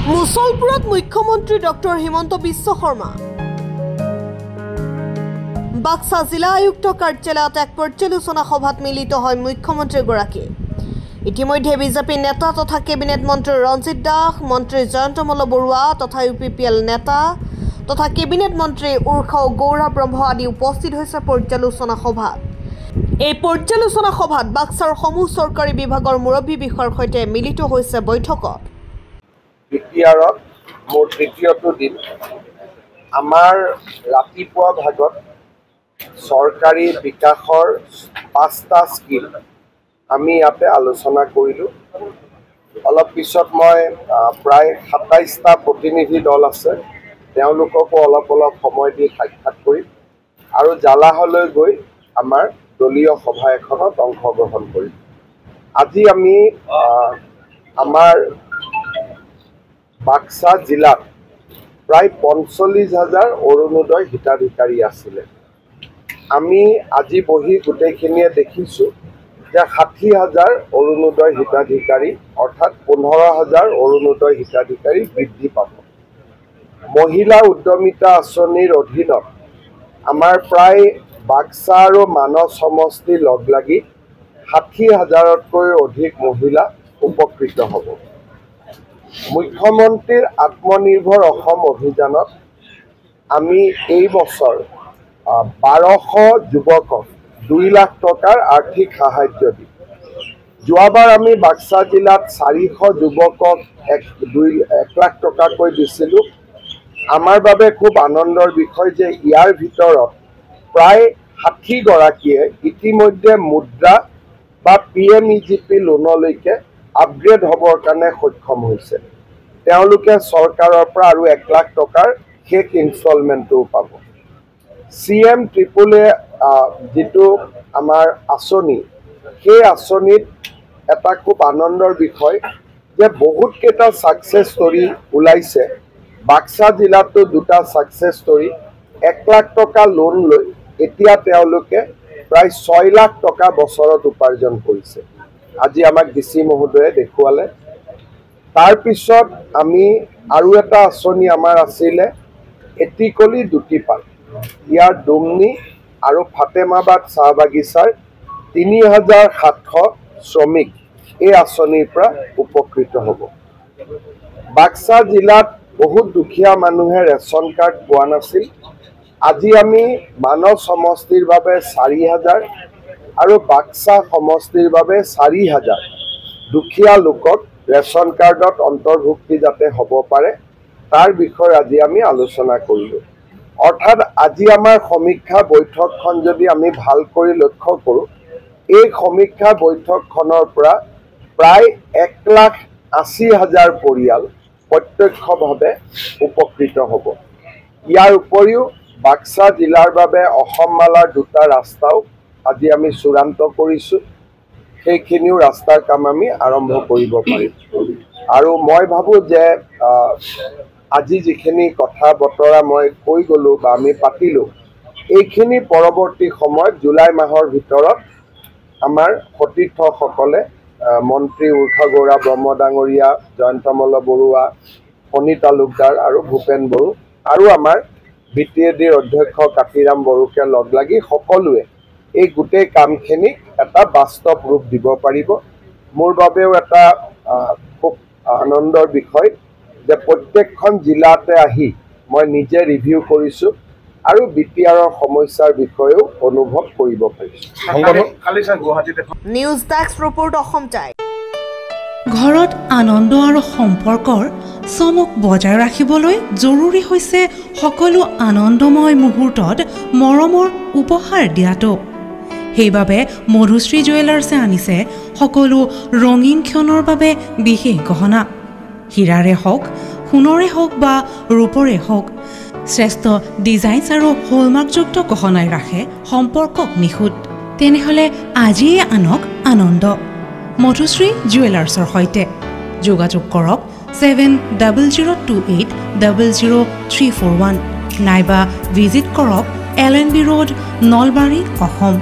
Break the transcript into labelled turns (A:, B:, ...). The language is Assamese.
A: মুছলপুৰত মুখ্যমন্ত্ৰী ডক্টৰ হিমন্ত বিশ্ব শৰ্মা বাক্সা জিলা আয়ুক্ত কাৰ্যালয়ত এক পৰ্যালোচনা সভাত মিলিত হয় মুখ্যমন্ত্ৰীগৰাকী। ইতিমধ্যে বিজেপি নেতা তথা কেবিনেট মন্ত্ৰী ৰঞ্জিত দাস, মন্ত্ৰী জয়ন্ত মল্ল বৰুৱা তথা UPPL নেতা তথা কেবিনেট মন্ত্ৰী উৰ্খাও গৌৰা ব্ৰহ্ম আদি উপস্থিত হৈছে পৰ্যালোচনা সভাত। এই পৰ্যালোচনা সভাত বাক্সাৰ সমূহ চৰকাৰী বিভাগৰ মুৰব্বী বিষয়াৰ সৈতে মিলিত হৈছে বৈঠকত।
B: বিপিআৰত মোৰ তৃতীয়টো দিন আমাৰ ৰাতিপুৱা ভাগত চৰকাৰী বিকাশৰ 5টা স্কিম আমি ইয়াতে আলোচনা কৰিলোঁ। অলপ পিছত মই প্ৰায় 27টা প্ৰতিনিধি দল আছে, তেওঁলোককো অলপ সময় দি সাক্ষাৎ কৰিম আৰু জালাহলৈ গৈ আমাৰ দলীয় সভা এখনত অংশগ্ৰহণ কৰিম। আজি আমি আমাৰ বাক্সা জিলাত প্ৰায় 45,000 অৰুণোদয় হিতাধিকাৰী আছিলে। আমি আজি বহি গোটেইখিনিয়ে দেখিছোঁ যে 60,000 অৰুণোদয় হিতাধিকাৰী অৰ্থাৎ 15,000 অৰুণোদয় হিতাধিকাৰী বৃদ্ধি পাব। মহিলা উদ্যমিতা আঁচনিৰ অধীনত আমাৰ প্ৰায় বাক্সা আৰু মানস সমষ্টি লগ লাগি 60,000তকৈ অধিক মহিলা উপকৃত হ'ব। মুখ্যমন্ত্ৰীৰ আত্মনিৰ্ভৰ অসম অভিযানত আমি এই বছৰ 1200 যুৱকক 2 লাখ টকাৰ আৰ্থিক সাহায্য দিম। যোৱাবাৰ আমি বাক্সা জিলাত 400 যুৱকক 1 লাখ টকাকৈ দিছিলোঁ। আমাৰ বাবে খুব আনন্দৰ বিষয় যে ইয়াৰ ভিতৰত প্ৰায় 60 গৰাকীয়ে ইতিমধ্যে মুদ্ৰা বা PMEGP লোনলৈকে আপগ্ৰেড হ'বৰ কাৰণে সক্ষম হৈছে। তেওঁলোকে চৰকাৰৰ পৰা আৰু 1 লাখ টকাৰ শেষ ইনষ্টলমেণ্টটোও পাব। CM-AAA যিটো আমাৰ আঁচনি, সেই আঁচনিত এটা খুব আনন্দৰ বিষয় যে বহুতকেইটা ছাকচেছ ষ্টৰী ওলাইছে। বাক্সা জিলাতো 2টা ছাকচেছ ষ্টৰী 1 লাখ টকা লোন লৈ এতিয়া তেওঁলোকে প্ৰায় 6 লাখ টকা বছৰত উপাৰ্জন কৰিছে। আজি আমাক DC মহোদয়ে দেখুৱালে। তাৰপিছত আমি আৰু এটা আঁচনি আমাৰ আছিলে এটিকলি দুটিপাল। ইয়াৰ ডুমনি আৰু ফাতেমাবাদ চাহ বাগিচাৰ 3,700 শ্ৰমিক এই আঁচনিৰ পৰা উপকৃত হ'ব। বাক্সা জিলাত বহুত দুখীয়া মানুহে ৰেচন কাৰ্ড পোৱা নাছিল। আজি আমি মানস সমষ্টিৰ বাবে 4,000 আৰু বাক্সা সমষ্টিৰ বাবে 4,000 দুখীয়া লোকক ৰেচন কাৰ্ডত অন্তৰ্ভুক্তি যাতে হ'ব পাৰে তাৰ বিষয়ে আজি আমি আলোচনা কৰিলোঁ। অৰ্থাৎ আজি আমাৰ সমীক্ষা বৈঠকখন যদি আমি ভাল কৰি লক্ষ্য কৰোঁ, এই সমীক্ষা বৈঠকখনৰ পৰা প্ৰায় 1,80,000 পৰিয়াল প্ৰত্যক্ষভাৱে উপকৃত হ'ব। ইয়াৰ উপৰিও বাক্সা জিলাৰ বাবে অসম মালাৰ 2টা ৰাস্তাও আজি আমি চূড়ান্ত কৰিছোঁ। সেইখিনিও ৰাস্তাৰ কাম আমি আৰম্ভ কৰিব পাৰিম। আৰু মই ভাবোঁ যে আজি যিখিনি কথা বতৰা মই কৈ গ'লোঁ বা আমি পাতিলোঁ, এইখিনি পৰৱৰ্তী সময়ত জুলাই মাহৰ ভিতৰত আমাৰ সতীৰ্থসকলে মন্ত্ৰী উৰ্খাও গৌৰা ব্ৰহ্ম ডাঙৰীয়া, জয়ন্ত মল্ল বৰুৱা, ফণী তালুকদাৰ আৰু ভূপেন বড়ো আৰু আমাৰ BTADৰ অধ্যক্ষ কাতিৰাম বড়োকে লগ লাগি সকলোৱে এই গোটেই কামখিনিক এটা বাস্তৱ ৰূপ দিব পাৰিব। মোৰ বাবেও এটা খুব আনন্দৰ বিষয় যে প্ৰত্যেকখন জিলাতে আহি মই নিজে ৰিভিউ কৰিছোঁ আৰু BPRৰ সমস্যাৰ বিষয়েও অনুভৱ কৰিব পাৰিছোঁ।
A: News desk report Assam time.
C: ঘৰত আনন্দ আৰু সম্পৰ্কৰ চমক বজাই ৰাখিবলৈ জৰুৰী হৈছে সকলো আনন্দময় মুহূৰ্তত মৰমৰ উপহাৰ দিয়াটো। সেইবাবে মধুশ্ৰী জুৱেলাৰ্ছে আনিছে সকলো ৰঙীন ক্ষণৰ বাবে বিশেষ গহনা। হীৰাৰে হওক, সোণৰে হওক বা ৰূপৰে হওক, শ্ৰেষ্ঠ ডিজাইনছ আৰু হলমাৰ্কযুক্ত গহনাই ৰাখে সম্পৰ্কক নিখুঁত। তেনেহ'লে আজিয়ে আনক আনন্দ মধুশ্ৰী জুৱেলাৰ্ছৰ সৈতে। যোগাযোগ কৰক 7002800341 নাইবা ভিজিট কৰক LNB ৰোড, নলবাৰী, অসম।